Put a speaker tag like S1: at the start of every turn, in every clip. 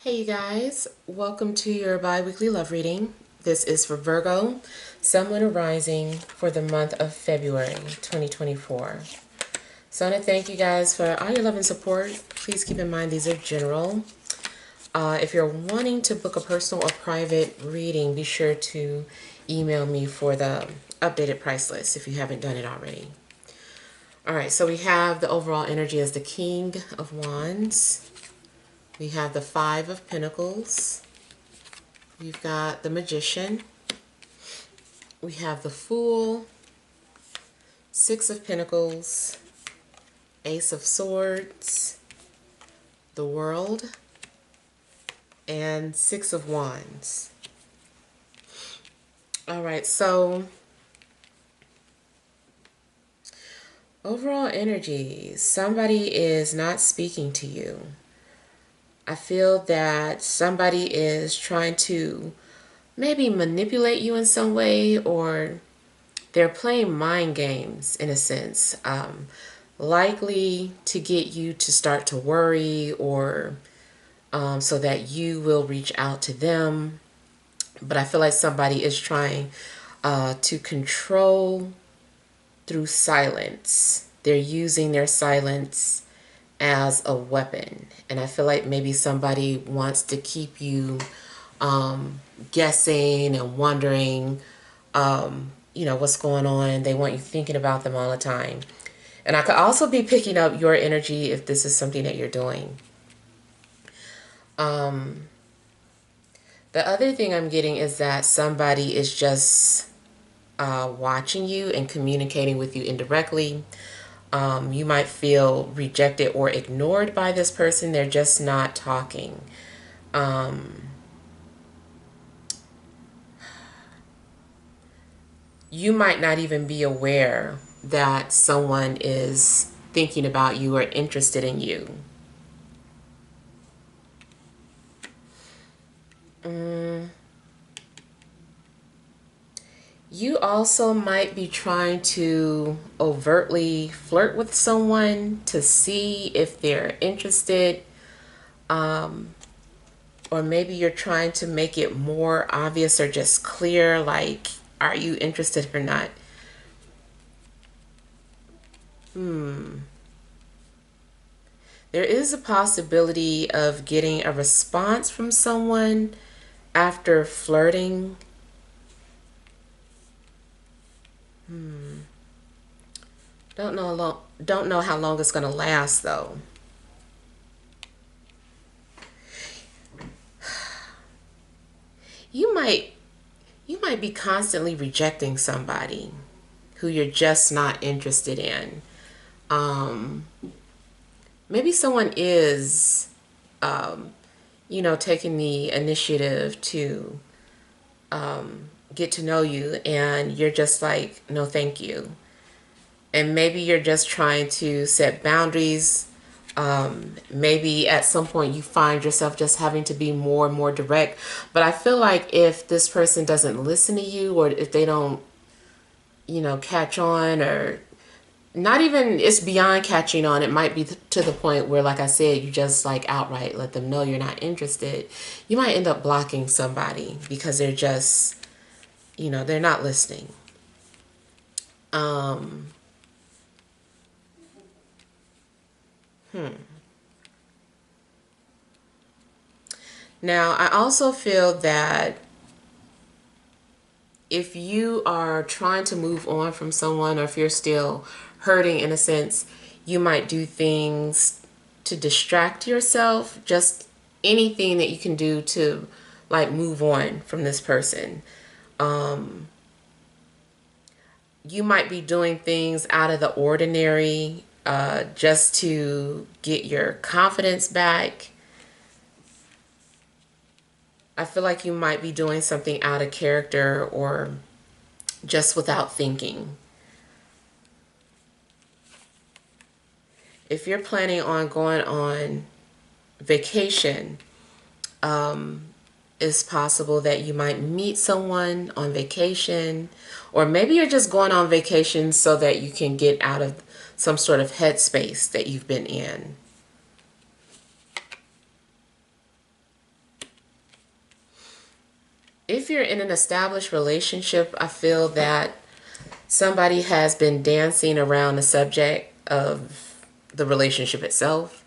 S1: Hey you guys, welcome to your bi-weekly love reading. This is for Virgo, Sun, Moon, and Rising for the month of February 2024. So I want to thank you guys for all your love and support. Please keep in mind these are general. If you're wanting to book a personal or private reading, be sure to email me for the updated price list if you haven't done it already. Alright, so we have the overall energy as the King of Wands. We have the Five of Pentacles. We've got the Magician. We have the Fool, Six of Pentacles, Ace of Swords, the World, and Six of Wands. Alright, so overall energy, somebody is not speaking to you. I feel that somebody is trying to maybe manipulate you in some way, or they're playing mind games in a sense, likely to get you to start to worry, or so that you will reach out to them. But I feel like somebody is trying to control through silence. They're using their silence as a weapon. And I feel like maybe somebody wants to keep you guessing and wondering, what's going on. They want you thinking about them all the time. And I could also be picking up your energy if this is something that you're doing. The other thing I'm getting is that somebody is just watching you and communicating with you indirectly. You might feel rejected or ignored by this person. They're just not talking. You might not even be aware that someone is thinking about you or interested in you. You also might be trying to overtly flirt with someone to see if they're interested. Or maybe you're trying to make it more obvious or just clear, like, are you interested or not? There is a possibility of getting a response from someone after flirting. Don't know how long it's going to last though. You might be constantly rejecting somebody who you're just not interested in. Maybe someone is taking the initiative to get to know you, and you're just like, no thank you. And maybe you're just trying to set boundaries. Maybe at some point you find yourself just having to be more and more direct. But I feel like if this person doesn't listen to you, or if they don't, catch on, or not even, it's beyond catching on. It might be to the point where, like I said, you just like outright let them know you're not interested. You might end up blocking somebody because they're just, they're not listening. Now, I also feel that if you are trying to move on from someone, or if you're still hurting in a sense, you might do things to distract yourself, just anything that you can do to like move on from this person. You might be doing things out of the ordinary just to get your confidence back. I feel like you might be doing something out of character or just without thinking. If you're planning on going on vacation, it's possible that you might meet someone on vacation, or maybe you're just going on vacation so that you can get out of some sort of headspace that you've been in. if you're in an established relationship, I feel that somebody has been dancing around the subject of the relationship itself.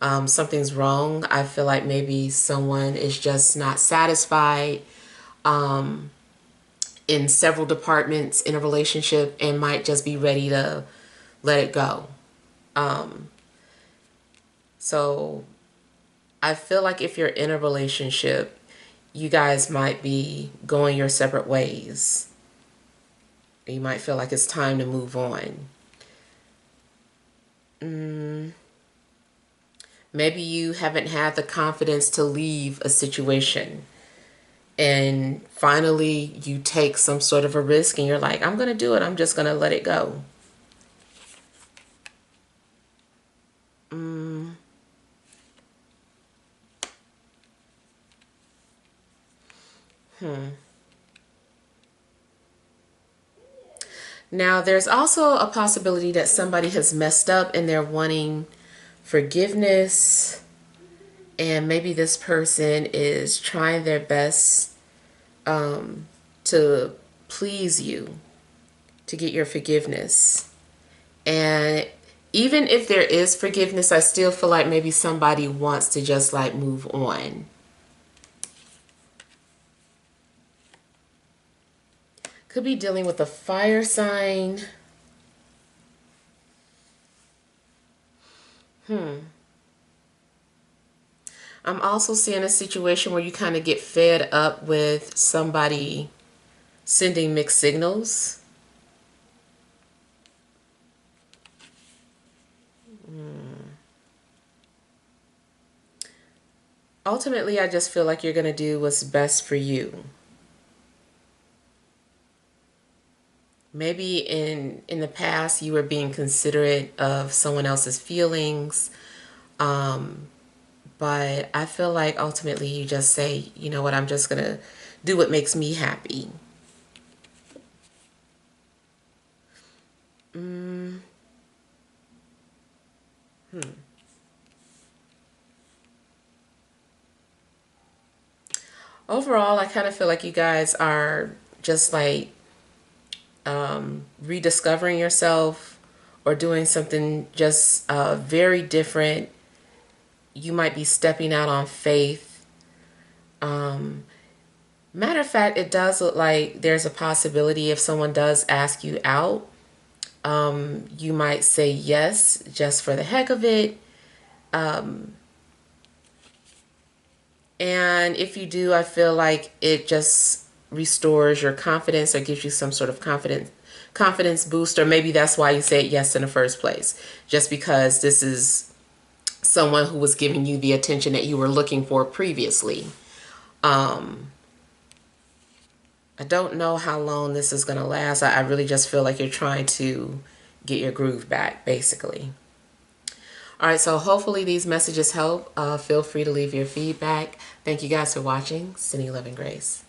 S1: Something's wrong. I feel like maybe someone is just not satisfied in several departments in a relationship and might just be ready to let it go. So I feel like if you're in a relationship, you guys might be going your separate ways. You might feel like it's time to move on. Maybe you haven't had the confidence to leave a situation. And finally, you take some sort of a risk and you're like, I'm going to do it. I'm just going to let it go. Now, there's also a possibility that somebody has messed up and they're wanting forgiveness. And maybe this person is trying their best to please you, to get your forgiveness. And even if there is forgiveness, I still feel like maybe somebody wants to just like move on. Could be dealing with a fire sign. I'm also seeing a situation where you kind of get fed up with somebody sending mixed signals. Ultimately, I just feel like you're going to do what's best for you. Maybe in the past you were being considerate of someone else's feelings, but I feel like ultimately you just say, you know what, I'm just going to do what makes me happy. Overall, I kind of feel like you guys are just like rediscovering yourself or doing something just very different. You might be stepping out on faith. Matter of fact, it does look like there's a possibility if someone does ask you out, you might say yes just for the heck of it. And if you do, I feel like it just restores your confidence or gives you some sort of confidence boost, or maybe that's why you said yes in the first place, just because this is someone who was giving you the attention that you were looking for previously. I don't know how long this is going to last. I really just feel like you're trying to get your groove back, basically. All right, so hopefully these messages help. Feel free to leave your feedback. Thank you guys for watching. Sending love and grace.